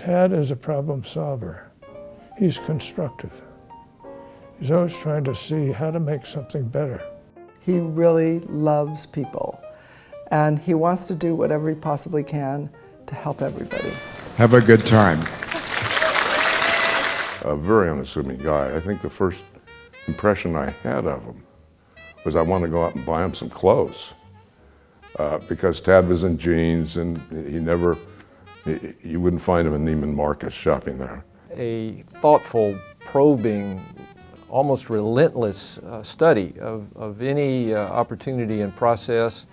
Tad is a problem solver. He's constructive. He's always trying to see how to make something better. He really loves people, and he wants to do whatever he possibly can to help everybody. Have a good time. A very unassuming guy. I think the first impression I had of him was I wanted to go out and buy him some clothes because Tad was in jeans and you wouldn't find him in Neiman Marcus shopping there. A thoughtful, probing, almost relentless study of any opportunity and process,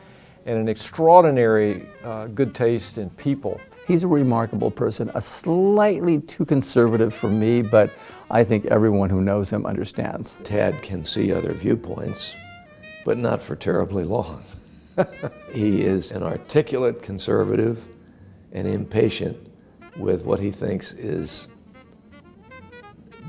and an extraordinary good taste in people. He's a remarkable person, slightly too conservative for me, but I think everyone who knows him understands. Tad can see other viewpoints, but not for terribly long. He is an articulate conservative and impatient with what he thinks is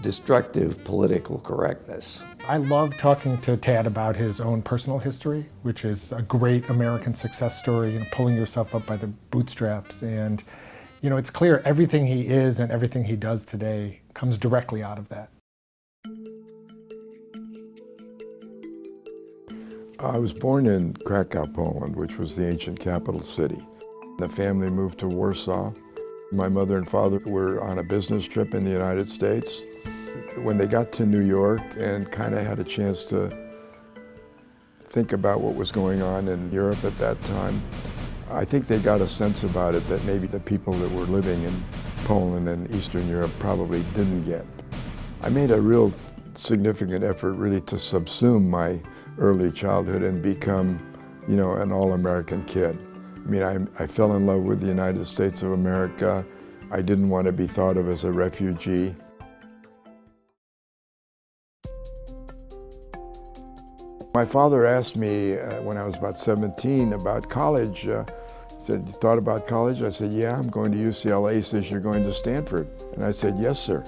destructive political correctness. I love talking to Tad about his own personal history, which is a great American success story, pulling yourself up by the bootstraps. And it's clear everything he is and everything he does today comes directly out of that. I was born in Krakow, Poland, which was the ancient capital city. The family moved to Warsaw. My mother and father were on a business trip in the United States. When they got to New York and kind of had a chance to think about what was going on in Europe at that time, I think they got a sense about it that maybe the people that were living in Poland and Eastern Europe probably didn't get. I made a real significant effort really to subsume my early childhood and become, an all-American kid. I mean, I fell in love with the United States of America. I didn't want to be thought of as a refugee. My father asked me when I was about 17 about college. He said, "You thought about college?" I said, "Yeah, I'm going to UCLA." He says, "You're going to Stanford?" And I said, "Yes, sir,"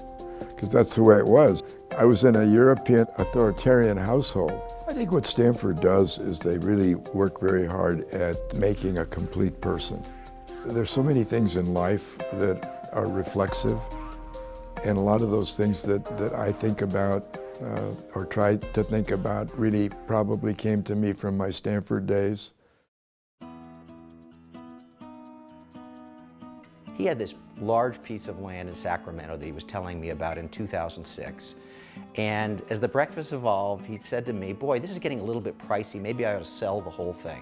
because that's the way it was. I was in a European authoritarian household. I think what Stanford does is they really work very hard at making a complete person. There's so many things in life that are reflexive, and a lot of those things that I think about or try to think about really probably came to me from my Stanford days. He had this large piece of land in Sacramento that he was telling me about in 2006. And as the breakfast evolved, he said to me, "Boy, this is getting a little bit pricey. Maybe I ought to sell the whole thing."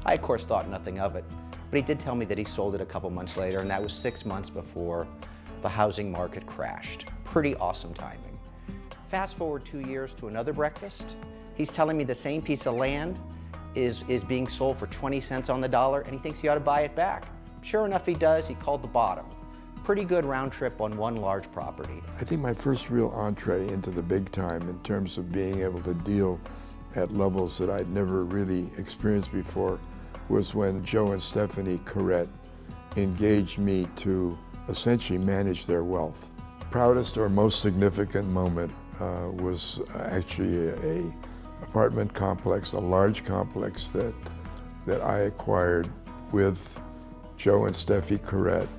I, of course, thought nothing of it. But he did tell me that he sold it a couple months later, and that was 6 months before the housing market crashed. Pretty awesome timing. Fast forward 2 years to another breakfast. He's telling me the same piece of land is being sold for 20 cents on the dollar, and he thinks he ought to buy it back. Sure enough, he does. He called the bottom. Pretty good round trip on one large property. I think my first real entree into the big time in terms of being able to deal at levels that I'd never really experienced before was when Joe and Stephanie Corrett engaged me to essentially manage their wealth. Proudest or most significant moment was actually a apartment complex, a large complex that I acquired with Joe and Steffi Corrett.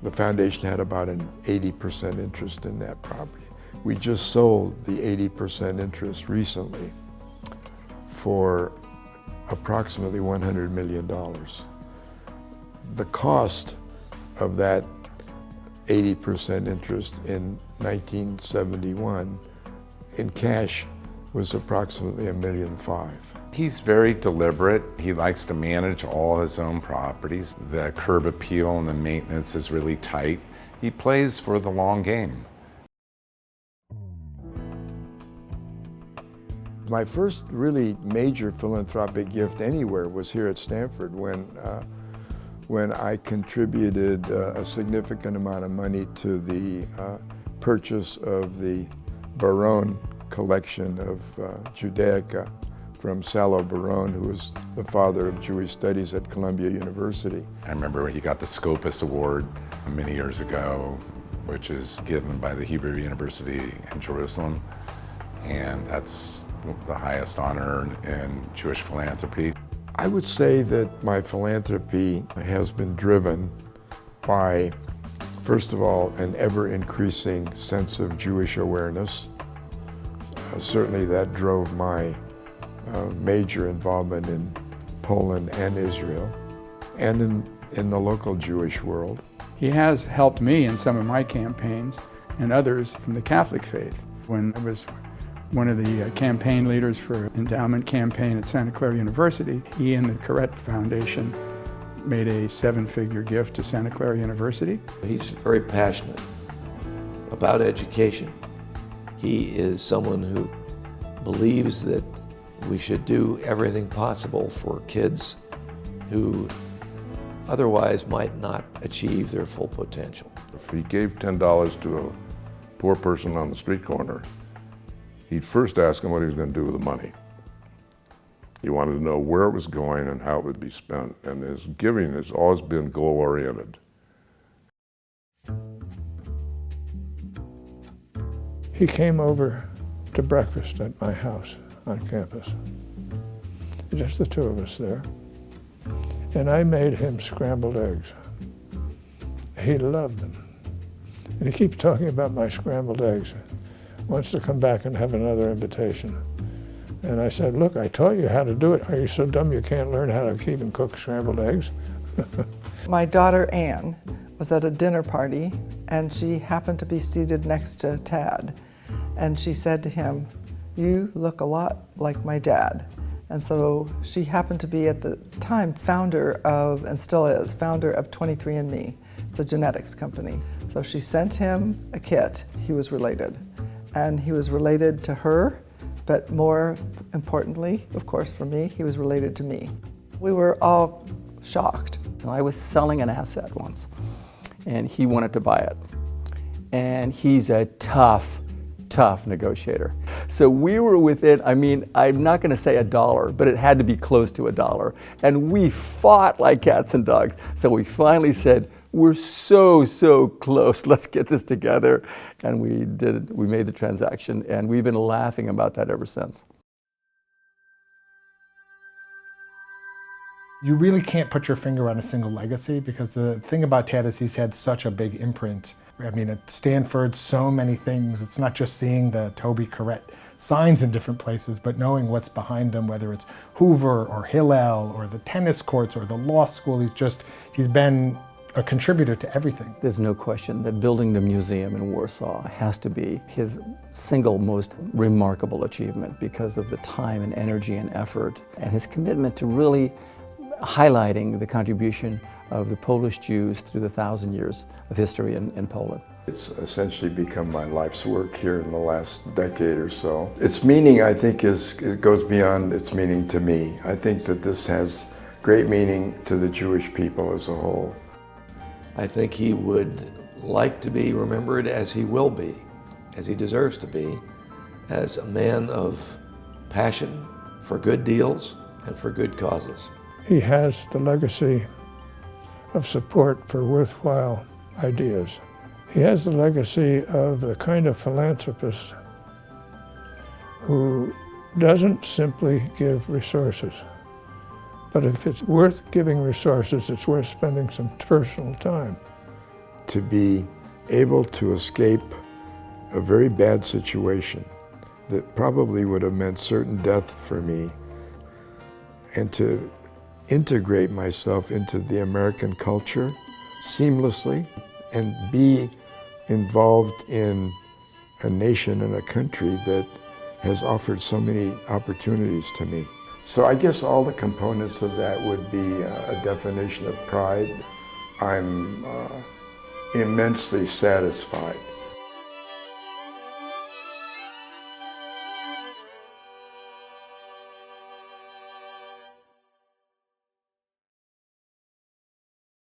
The foundation had about an 80% interest in that property. We just sold the 80% interest recently for approximately $100 million. The cost of that 80% interest in 1971 in cash was approximately $1.5 million. He's very deliberate. He likes to manage all his own properties. The curb appeal and the maintenance is really tight. He plays for the long game. My first really major philanthropic gift anywhere was here at Stanford when I contributed a significant amount of money to the purchase of the Barone collection of Judaica from Salo Baron, who was the father of Jewish studies at Columbia University. I remember when he got the Scopus Award many years ago, which is given by the Hebrew University in Jerusalem, and that's the highest honor in Jewish philanthropy. I would say that my philanthropy has been driven by First of all, an ever-increasing sense of Jewish awareness. Certainly that drove my major involvement in Poland and Israel, and in the local Jewish world. He has helped me in some of my campaigns and others from the Catholic faith. When I was one of the campaign leaders for an endowment campaign at Santa Clara University, he and the Corrett Foundation made a 7-figure gift to Santa Clara University. He's very passionate about education. He is someone who believes that we should do everything possible for kids who otherwise might not achieve their full potential. If he gave $10 to a poor person on the street corner, he'd first ask him what he was going to do with the money. He wanted to know where it was going and how it would be spent, and his giving has always been goal-oriented. He came over to breakfast at my house on campus. Just the two of us there. And I made him scrambled eggs. He loved them. And he keeps talking about my scrambled eggs. Wants to come back and have another invitation. And I said, look, I taught you how to do it. Are you so dumb you can't learn how to keep and cook scrambled eggs? My daughter Anne was at a dinner party, and she happened to be seated next to Tad. And she said to him, "You look a lot like my dad." And so she happened to be at the time founder of, and still is, founder of 23andMe. It's a genetics company. So she sent him a kit. He was related. And he was related to her, but more importantly, of course for me, he was related to me. We were all shocked. So I was selling an asset once, and he wanted to buy it. And he's a tough negotiator. So we were within, I mean, I'm not going to say $1, but it had to be close to $1. And we fought like cats and dogs. So we finally said, we're so close, let's get this together. And we did, we made the transaction, and we've been laughing about that ever since. You really can't put your finger on a single legacy, because the thing about Tad is he's had such a big imprint. I mean, at Stanford, so many things. It's not just seeing the Taube Corrett signs in different places, but knowing what's behind them, whether it's Hoover or Hillel or the tennis courts or the law school. He's been a contributor to everything. There's no question that building the museum in Warsaw has to be his single most remarkable achievement, because of the time and energy and effort and his commitment to really highlighting the contribution of the Polish Jews through the 1,000 years of history in Poland. It's essentially become my life's work here in the last decade or so. Its meaning, I think, it goes beyond its meaning to me. I think that this has great meaning to the Jewish people as a whole. I think he would like to be remembered as he will be, as he deserves to be, as a man of passion for good deals and for good causes. He has the legacy of support for worthwhile ideas. He has the legacy of the kind of philanthropist who doesn't simply give resources, but if it's worth giving resources, it's worth spending some personal time. To be able to escape a very bad situation that probably would have meant certain death for me, and to integrate myself into the American culture seamlessly and be involved in a nation and a country that has offered so many opportunities to me. So I guess all the components of that would be a definition of pride. I'm immensely satisfied